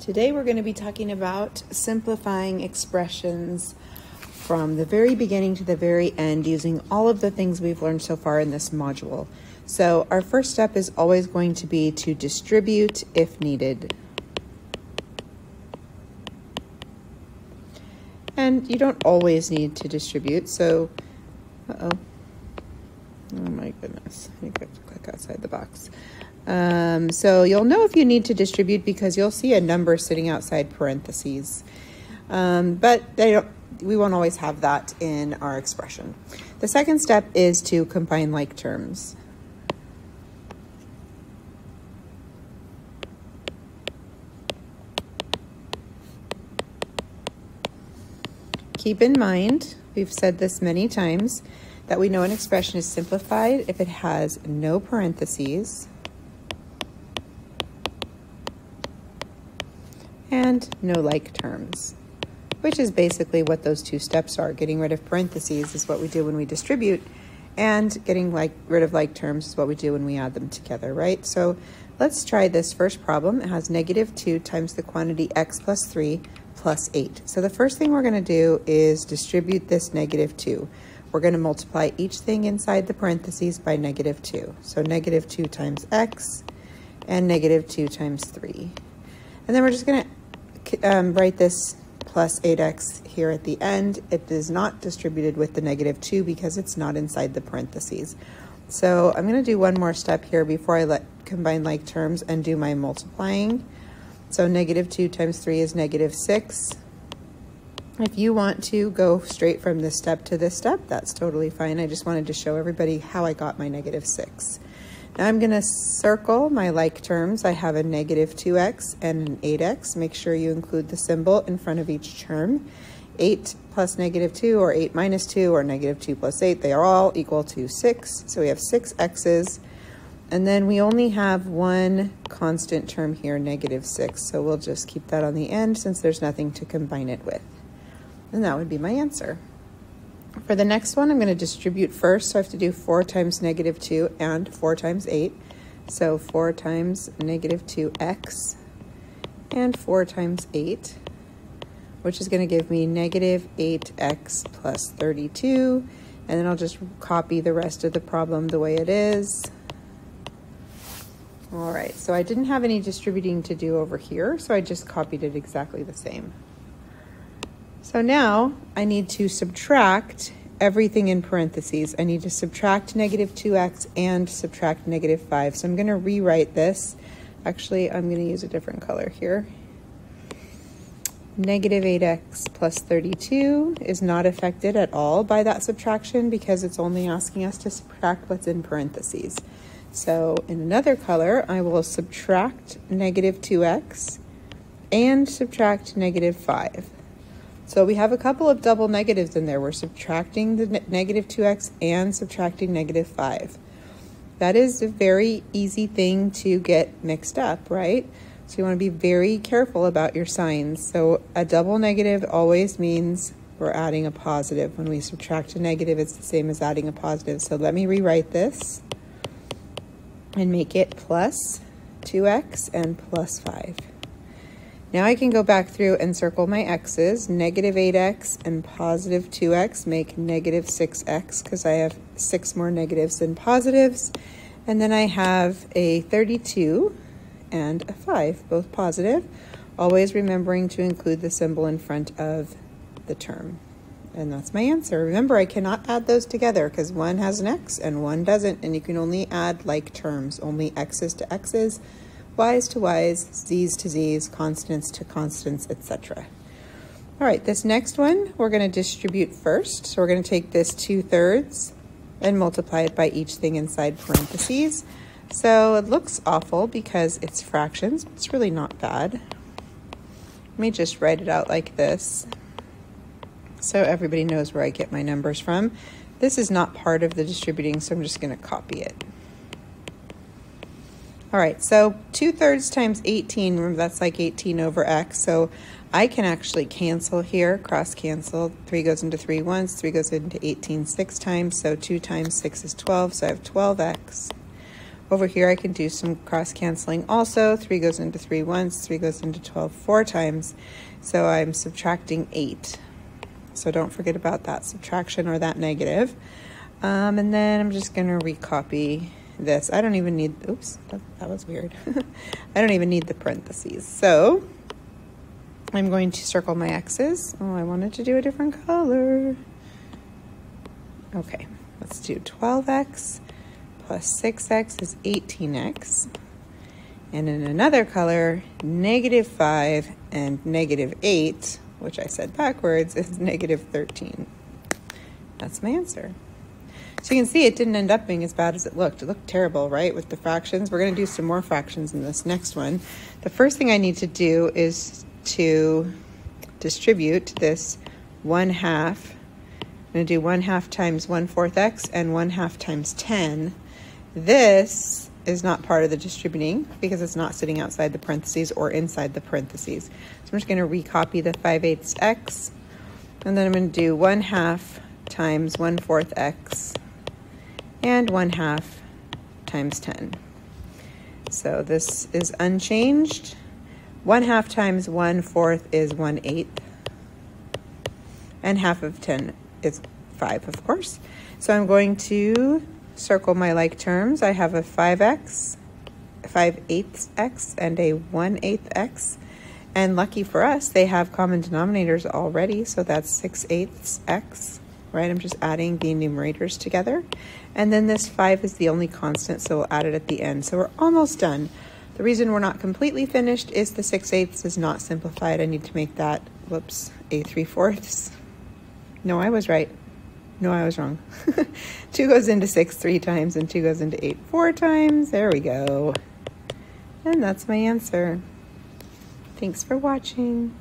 Today we're going to be talking about simplifying expressions from the very beginning to the very end using all of the things we've learned so far in this module. So our first step is always going to be to distribute if needed. And you don't always need to distribute, so, oh my goodness, I think I have to click outside the box. So you'll know if you need to distribute because you'll see a number sitting outside parentheses. But we won't always have that in our expression. The second step is to combine like terms. Keep in mind, we've said this many times, that we know an expression is simplified if it has no parentheses and no like terms, which is basically what those two steps are. Getting rid of parentheses is what we do when we distribute, and getting rid of like terms is what we do when we add them together, right? So let's try this first problem. It has -2 times the quantity x plus 3 plus 8. So the first thing we're going to do is distribute this -2. We're going to multiply each thing inside the parentheses by -2. So -2 times x and -2 times 3. And then we're just going to write this plus 8x here at the end. It is not distributed with the -2 because it's not inside the parentheses. So I'm going to do one more step here before I combine like terms and do my multiplying. So -2 times 3 is -6. If you want to go straight from this step to this step, that's totally fine. I just wanted to show everybody how I got my -6. Now I'm going to circle my like terms. I have a -2x and an 8x. Make sure you include the symbol in front of each term. 8 plus -2 or 8 minus 2 or -2 plus 8, they are all equal to 6. So we have 6 x's. And then we only have one constant term here, -6. So we'll just keep that on the end since there's nothing to combine it with. And that would be my answer. For the next one, I'm going to distribute first. So I have to do 4 times -2 and 4 times 8. So 4 times -2x and 4 times 8, which is going to give me -8x plus 32. And then I'll just copy the rest of the problem the way it is. All right, so I didn't have any distributing to do over here, so I just copied it exactly the same. So now I need to subtract everything in parentheses. I need to subtract -2x and subtract -5. So I'm going to rewrite this. Actually, I'm going to use a different color here. -8x plus 32 is not affected at all by that subtraction because it's only asking us to subtract what's in parentheses. So in another color, I will subtract -2x and subtract -5. So we have a couple of double negatives in there. We're subtracting the -2x and subtracting -5. That is a very easy thing to get mixed up, right? So you want to be very careful about your signs. So a double negative always means we're adding a positive. When we subtract a negative, it's the same as adding a positive. So let me rewrite this and make it plus 2x and plus 5. Now I can go back through and circle my x's. -8x and positive 2x make -6x because I have 6 more negatives than positives. And then I have a 32 and a 5, both positive, always remembering to include the symbol in front of the term. And that's my answer. Remember, I cannot add those together because one has an x and one doesn't, and you can only add like terms, only x's to x's, y's to y's, z's to z's, constants to constants, etc. All right, this next one, we're going to distribute first. So we're going to take this 2/3 and multiply it by each thing inside parentheses. So it looks awful because it's fractions, but it's really not bad. Let me just write it out like this, so everybody knows where I get my numbers from. This is not part of the distributing, so I'm just going to copy it. All right, so 2/3 times 18, remember that's like 18 over x, so I can actually cancel here, cross cancel. 3 goes into 3 once, 3 goes into 18 6 times, so 2 times 6 is 12, so I have 12x Over here I can do some cross canceling also. 3 goes into 3 once, 3 goes into 12 4 times. So I'm subtracting 8. So don't forget about that subtraction or that negative. And then I'm just going to recopy this. I don't even need, oops, that was weird. I don't even need the parentheses. So I'm going to circle my x's. Oh, I wanted to do a different color. Okay, let's do 12x plus 6x is 18x. And in another color, -5 and -8, which I said backwards, is -13. That's my answer. So you can see it didn't end up being as bad as it looked. It looked terrible, right, with the fractions. We're going to do some more fractions in this next one. The first thing I need to do is to distribute this 1/2. I'm going to do 1/2 times 1/4 x and 1/2 times 10. This is not part of the distributing because it's not sitting outside the parentheses or inside the parentheses. So I'm just going to recopy the 5/8 x, and then I'm going to do 1/2 times 1/4 x and 1/2 times 10. So this is unchanged. 1/2 times 1/4 is 1/8, and half of 10 is 5, of course. So I'm going to circle my like terms. I have a 5x, 5/8 x, and a 1/8 x. And lucky for us, they have common denominators already, so that's 6/8 x, right? I'm just adding the numerators together. And then this 5 is the only constant, so we'll add it at the end. So we're almost done. The reason we're not completely finished is the 6/8 is not simplified. I need to make that, whoops, a 3/4. No, I was right. No, I was wrong. 2 goes into 6 3 times, and 2 goes into 8 4 times. There we go. And that's my answer. Thanks for watching.